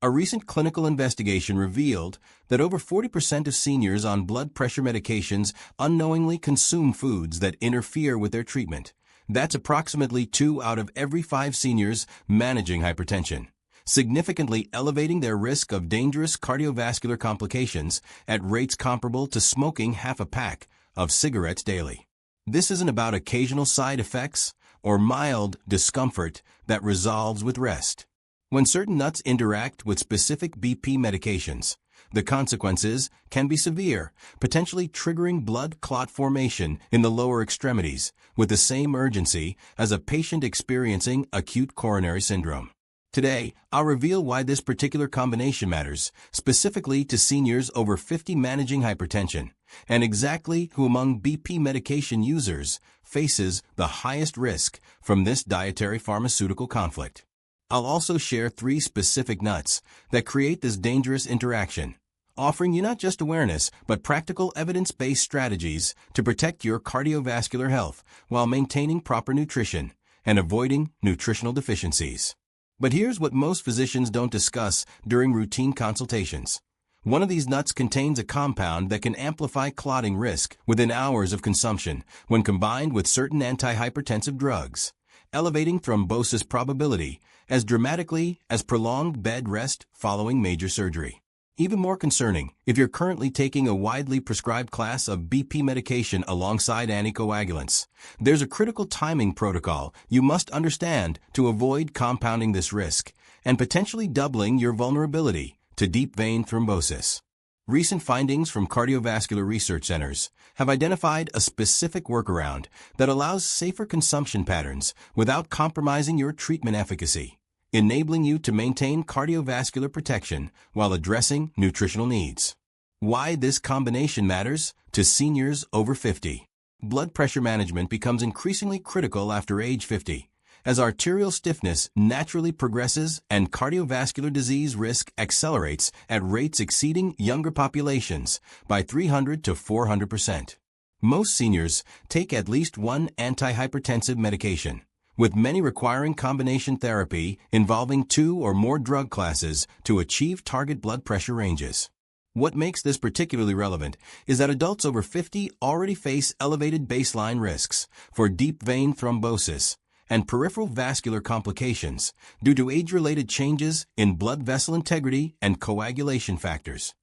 A recent clinical investigation revealed that over 40% of seniors on blood pressure medications unknowingly consume foods that interfere with their treatment. That's approximately 2 out of every 5 seniors managing hypertension, significantly elevating their risk of dangerous cardiovascular complications at rates comparable to smoking half a pack of cigarettes daily. This isn't about occasional side effects or mild discomfort that resolves with rest. When certain nuts interact with specific BP medications, the consequences can be severe, potentially triggering blood clot formation in the lower extremities with the same urgency as a patient experiencing acute coronary syndrome. Today, I'll reveal why this particular combination matters, specifically to seniors over 50 managing hypertension, and exactly who among BP medication users faces the highest risk from this dietary pharmaceutical conflict. I'll also share 3 specific nuts that create this dangerous interaction, offering you not just awareness, but practical evidence-based strategies to protect your cardiovascular health while maintaining proper nutrition and avoiding nutritional deficiencies. But here's what most physicians don't discuss during routine consultations. One of these nuts contains a compound that can amplify clotting risk within hours of consumption when combined with certain antihypertensive drugs, elevating thrombosis probability as dramatically as prolonged bed rest following major surgery. Even more concerning, if you're currently taking a widely prescribed class of BP medication alongside anticoagulants, there's a critical timing protocol you must understand to avoid compounding this risk and potentially doubling your vulnerability to deep vein thrombosis. Recent findings from cardiovascular research centers have identified a specific workaround that allows safer consumption patterns without compromising your treatment efficacy, enabling you to maintain cardiovascular protection while addressing nutritional needs. Why this combination matters to seniors over 50. Blood pressure management becomes increasingly critical after age 50, as arterial stiffness naturally progresses and cardiovascular disease risk accelerates at rates exceeding younger populations by 300 to 400%. Most seniors take at least one antihypertensive medication, with many requiring combination therapy involving 2 or more drug classes to achieve target blood pressure ranges. What makes this particularly relevant is that adults over 50 already face elevated baseline risks for deep vein thrombosis and peripheral vascular complications due to age-related changes in blood vessel integrity and coagulation factors,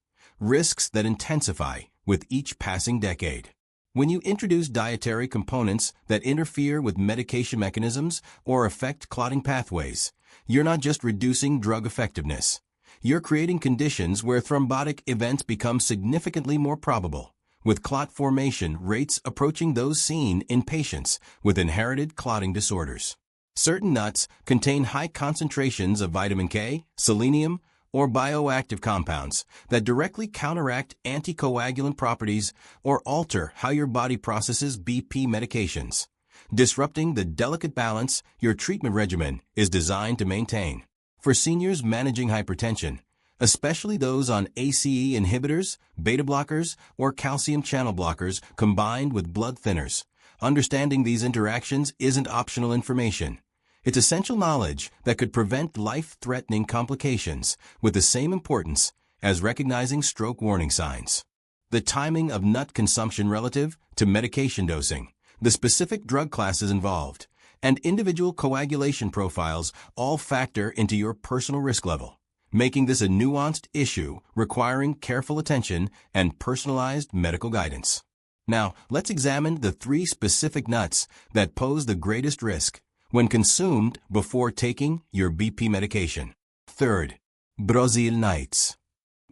risks that intensify with each passing decade. When you introduce dietary components that interfere with medication mechanisms or affect clotting pathways, you're not just reducing drug effectiveness. You're creating conditions where thrombotic events become significantly more probable, with clot formation rates approaching those seen in patients with inherited clotting disorders. Certain nuts contain high concentrations of vitamin K, selenium, or bioactive compounds that directly counteract anticoagulant properties or alter how your body processes BP medications, disrupting the delicate balance your treatment regimen is designed to maintain. For seniors managing hypertension, especially those on ACE inhibitors, beta blockers, or calcium channel blockers combined with blood thinners, understanding these interactions isn't optional information. It's essential knowledge that could prevent life-threatening complications with the same importance as recognizing stroke warning signs. The timing of nut consumption relative to medication dosing, the specific drug classes involved, and individual coagulation profiles all factor into your personal risk level, making this a nuanced issue requiring careful attention and personalized medical guidance. Now, let's examine the 3 specific nuts that pose the greatest risk when consumed before taking your BP medication. Third, Brazil nuts.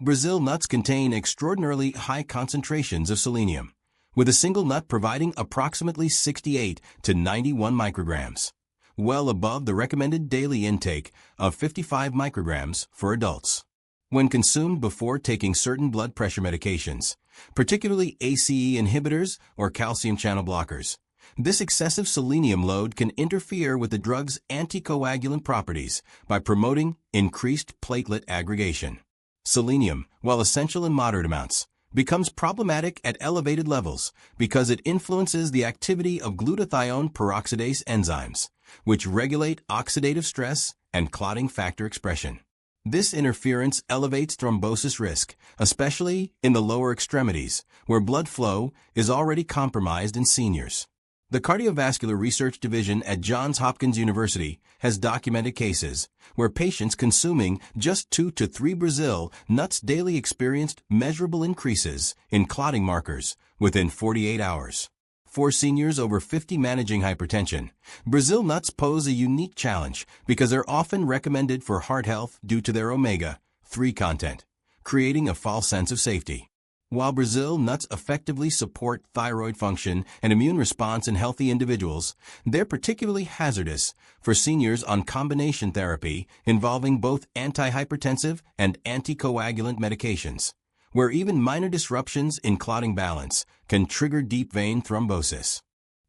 Brazil nuts contain extraordinarily high concentrations of selenium, with a single nut providing approximately 68 to 91 micrograms, well above the recommended daily intake of 55 micrograms for adults. When consumed before taking certain blood pressure medications, particularly ACE inhibitors or calcium channel blockers, this excessive selenium load can interfere with the drug's anticoagulant properties by promoting increased platelet aggregation. Selenium, while essential in moderate amounts, becomes problematic at elevated levels because it influences the activity of glutathione peroxidase enzymes, which regulate oxidative stress and clotting factor expression. This interference elevates thrombosis risk, especially in the lower extremities, where blood flow is already compromised in seniors. The Cardiovascular Research Division at Johns Hopkins University has documented cases where patients consuming just 2 to 3 Brazil nuts daily experienced measurable increases in clotting markers within 48 hours. For seniors over 50 managing hypertension, Brazil nuts pose a unique challenge because they're often recommended for heart health due to their omega-3 content, creating a false sense of safety. While Brazil nuts effectively support thyroid function and immune response in healthy individuals, they're particularly hazardous for seniors on combination therapy involving both antihypertensive and anticoagulant medications, where even minor disruptions in clotting balance can trigger deep vein thrombosis.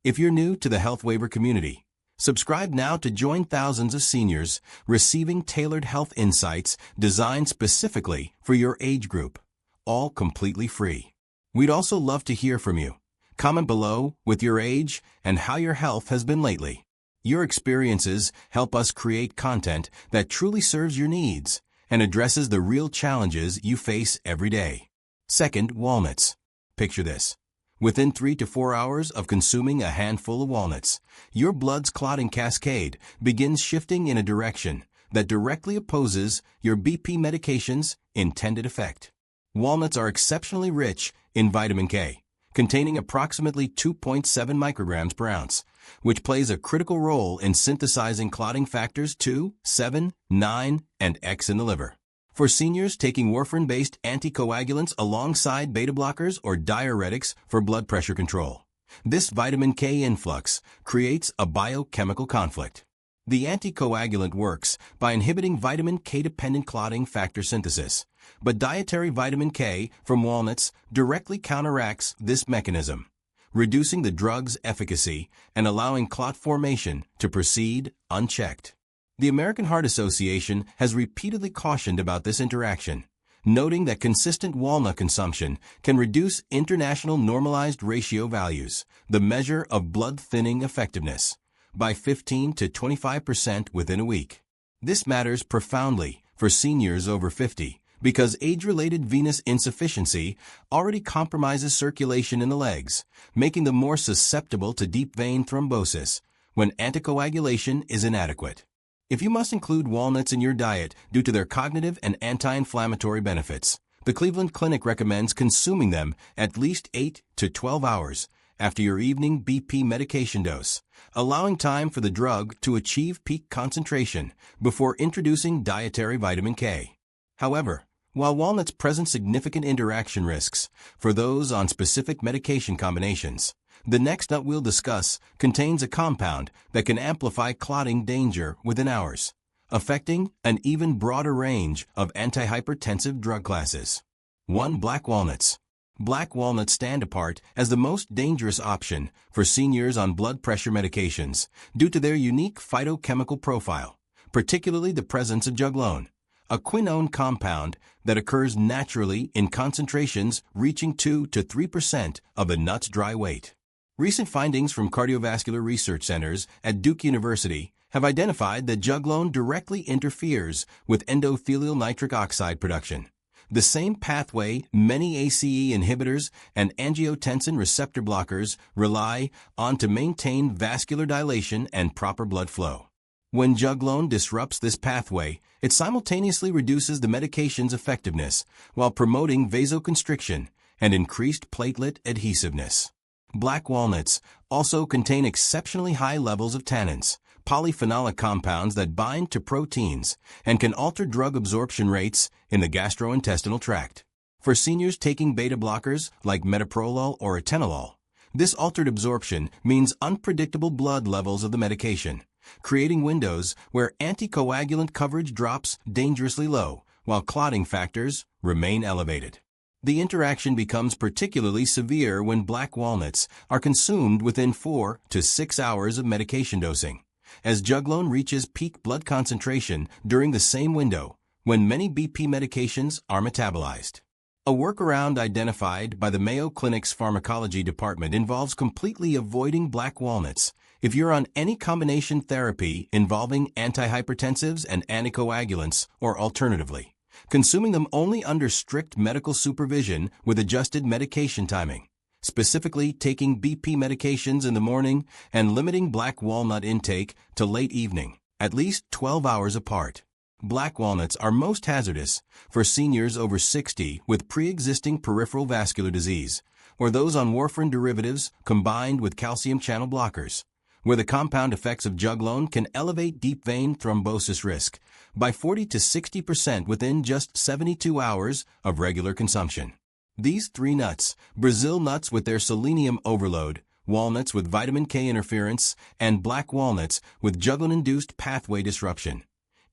If you're new to the Health Waiver community, subscribe now to join thousands of seniors receiving tailored health insights designed specifically for your age group, all completely free. We'd also love to hear from you. Comment below with your age and how your health has been lately. Your experiences help us create content that truly serves your needs and addresses the real challenges you face every day. Second, walnuts. Picture this. Within 3 to 4 hours of consuming a handful of walnuts, your blood's clotting cascade begins shifting in a direction that directly opposes your BP medication's intended effect. Walnuts are exceptionally rich in vitamin K, containing approximately 2.7 micrograms per ounce, which plays a critical role in synthesizing clotting factors 2, 7, 9, and X in the liver. For seniors taking warfarin-based anticoagulants alongside beta blockers or diuretics for blood pressure control, this vitamin K influx creates a biochemical conflict. The anticoagulant works by inhibiting vitamin K-dependent clotting factor synthesis, but dietary vitamin K from walnuts directly counteracts this mechanism, reducing the drug's efficacy and allowing clot formation to proceed unchecked. The American Heart Association has repeatedly cautioned about this interaction, noting that consistent walnut consumption can reduce international normalized ratio values, the measure of blood thinning effectiveness, by 15 to 25% within a week. This matters profoundly for seniors over 50 because age-related venous insufficiency already compromises circulation in the legs, making them more susceptible to deep vein thrombosis when anticoagulation is inadequate. If you must include walnuts in your diet due to their cognitive and anti-inflammatory benefits, the Cleveland Clinic recommends consuming them at least 8 to 12 hours after your evening BP medication dose, allowing time for the drug to achieve peak concentration before introducing dietary vitamin K. However, while walnuts present significant interaction risks for those on specific medication combinations, the next nut we'll discuss contains a compound that can amplify clotting danger within hours, affecting an even broader range of antihypertensive drug classes. 1. Black walnuts. Black walnuts stand apart as the most dangerous option for seniors on blood pressure medications due to their unique phytochemical profile, particularly the presence of juglone, a quinone compound that occurs naturally in concentrations reaching 2 to 3% of a nut's dry weight. Recent findings from cardiovascular research centers at Duke University have identified that juglone directly interferes with endothelial nitric oxide production, the same pathway many ACE inhibitors and angiotensin receptor blockers rely on to maintain vascular dilation and proper blood flow. When juglone disrupts this pathway, it simultaneously reduces the medication's effectiveness while promoting vasoconstriction and increased platelet adhesiveness. Black walnuts also contain exceptionally high levels of tannins, polyphenolic compounds that bind to proteins and can alter drug absorption rates in the gastrointestinal tract. For seniors taking beta blockers like metoprolol or atenolol, this altered absorption means unpredictable blood levels of the medication, creating windows where anticoagulant coverage drops dangerously low while clotting factors remain elevated. The interaction becomes particularly severe when black walnuts are consumed within 4 to 6 hours of medication dosing, as juglone reaches peak blood concentration during the same window when many BP medications are metabolized. A workaround identified by the Mayo Clinic's pharmacology department involves completely avoiding black walnuts. If you're on any combination therapy involving antihypertensives and anticoagulants, or alternatively, consuming them only under strict medical supervision with adjusted medication timing, specifically taking BP medications in the morning and limiting black walnut intake to late evening, at least 12 hours apart. Black walnuts are most hazardous for seniors over 60 with pre-existing peripheral vascular disease, or those on warfarin derivatives combined with calcium channel blockers, where the compound effects of juglone can elevate deep vein thrombosis risk by 40 to 60% within just 72 hours of regular consumption. These three nuts, Brazil nuts with their selenium overload, walnuts with vitamin K interference, and black walnuts with juglone-induced pathway disruption,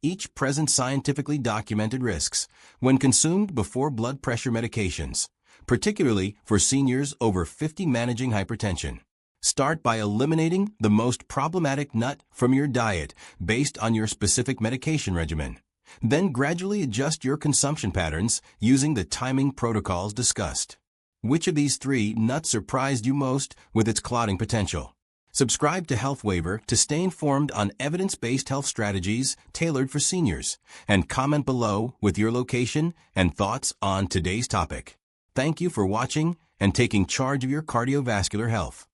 each present scientifically documented risks when consumed before blood pressure medications, particularly for seniors over 50 managing hypertension. Start by eliminating the most problematic nut from your diet based on your specific medication regimen. Then gradually adjust your consumption patterns using the timing protocols discussed. Which of these three nuts surprised you most with its clotting potential? Subscribe to Health Waiver to stay informed on evidence-based health strategies tailored for seniors, and comment below with your location and thoughts on today's topic. Thank you for watching and taking charge of your cardiovascular health.